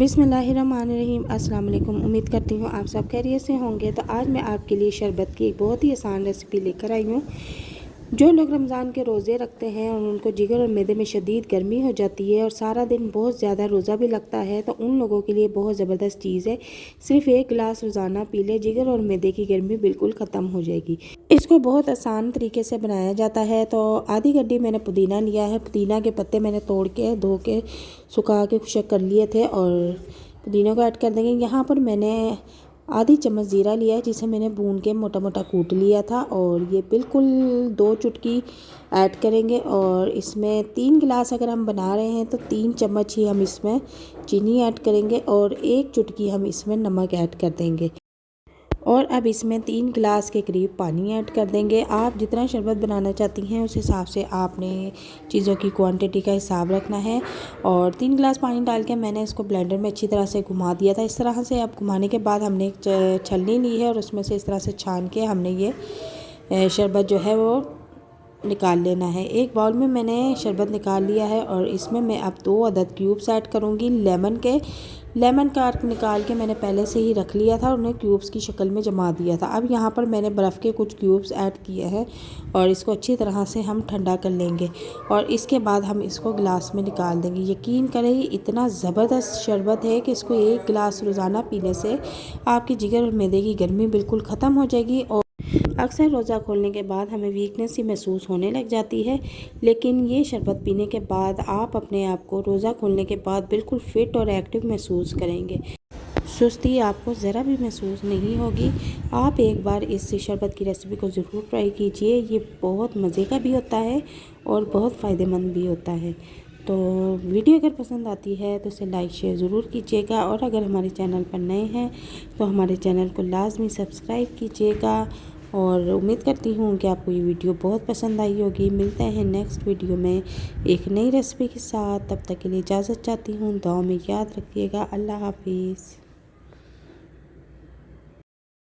बिस्मिल्लाहिर्रहमानिर्रहीम। अस्सलाम वालेकुम। उम्मीद करती हूँ आप सब खैरियत से होंगे। तो आज मैं आपके लिए शरबत की एक बहुत ही आसान रेसिपी लेकर आई हूँ। जो लोग रमज़ान के रोज़े रखते हैं और उनको जिगर और मैदे में शदीद गर्मी हो जाती है और सारा दिन बहुत ज़्यादा रोज़ा भी लगता है, तो उन लोगों के लिए बहुत ज़बरदस्त चीज़ है। सिर्फ एक गिलास रोज़ाना पी ले, जिगर और मैदे की गर्मी बिल्कुल ख़त्म हो जाएगी। इसको बहुत आसान तरीके से बनाया जाता है। तो आधी गड्डी मैंने पुदीना लिया है। पुदीना के पत्ते मैंने तोड़ के धो के सुखा के खुशक कर लिए थे और पुदीना को ऐड कर देंगे। यहाँ पर मैंने आधी चम्मच ज़ीरा लिया है, जिसे मैंने भून के मोटा मोटा कूट लिया था, और ये बिल्कुल 2 चुटकी ऐड करेंगे। और इसमें 3 गिलास अगर हम बना रहे हैं तो 3 चम्मच ही हम इसमें चीनी ऐड करेंगे और 1 चुटकी हम इसमें नमक ऐड कर देंगे। और अब इसमें 3 गिलास के करीब पानी ऐड कर देंगे। आप जितना शरबत बनाना चाहती हैं उस हिसाब से आपने चीज़ों की क्वांटिटी का हिसाब रखना है। और 3 गिलास पानी डाल के मैंने इसको ब्लेंडर में अच्छी तरह से घुमा दिया था। इस तरह से अब घुमाने के बाद हमने एक छलनी ली है और उसमें से इस तरह से छान के हमने ये शरबत जो है वो निकाल लेना है। एक बाउल में मैंने शरबत निकाल लिया है और इसमें मैं अब 2 अदद क्यूब्स ऐड करूँगी लेमन के। लेमन का अर्क निकाल के मैंने पहले से ही रख लिया था और उन्हें क्यूब्स की शक्ल में जमा दिया था। अब यहाँ पर मैंने बर्फ़ के कुछ क्यूब्स ऐड किए हैं और इसको अच्छी तरह से हम ठंडा कर लेंगे और इसके बाद हम इसको गिलास में निकाल देंगे। यकीन करें इतना ज़बरदस्त शरबत है कि इसको 1 गिलास रोज़ाना पीने से आपकी जिगर और मैदे की गर्मी बिल्कुल ख़त्म हो जाएगी। और अक्सर रोज़ा खोलने के बाद हमें वीकनेस ही महसूस होने लग जाती है, लेकिन ये शरबत पीने के बाद आप अपने आप को रोज़ा खोलने के बाद बिल्कुल फ़िट और एक्टिव महसूस करेंगे। सुस्ती आपको ज़रा भी महसूस नहीं होगी। आप एक बार इस शरबत की रेसिपी को ज़रूर ट्राई कीजिए। ये बहुत मज़े का भी होता है और बहुत फ़ायदेमंद भी होता है। तो वीडियो अगर पसंद आती है तो इसे लाइक शेयर ज़रूर कीजिएगा, और अगर हमारे चैनल पर नए हैं तो हमारे चैनल को लाजमी सब्सक्राइब कीजिएगा। और उम्मीद करती हूँ कि आपको ये वीडियो बहुत पसंद आई होगी। मिलते हैं नेक्स्ट वीडियो में एक नई रेसिपी के साथ। तब तक के लिए इजाज़त चाहती हूँ। दुआ में याद रखिएगा। अल्लाह हाफिज़।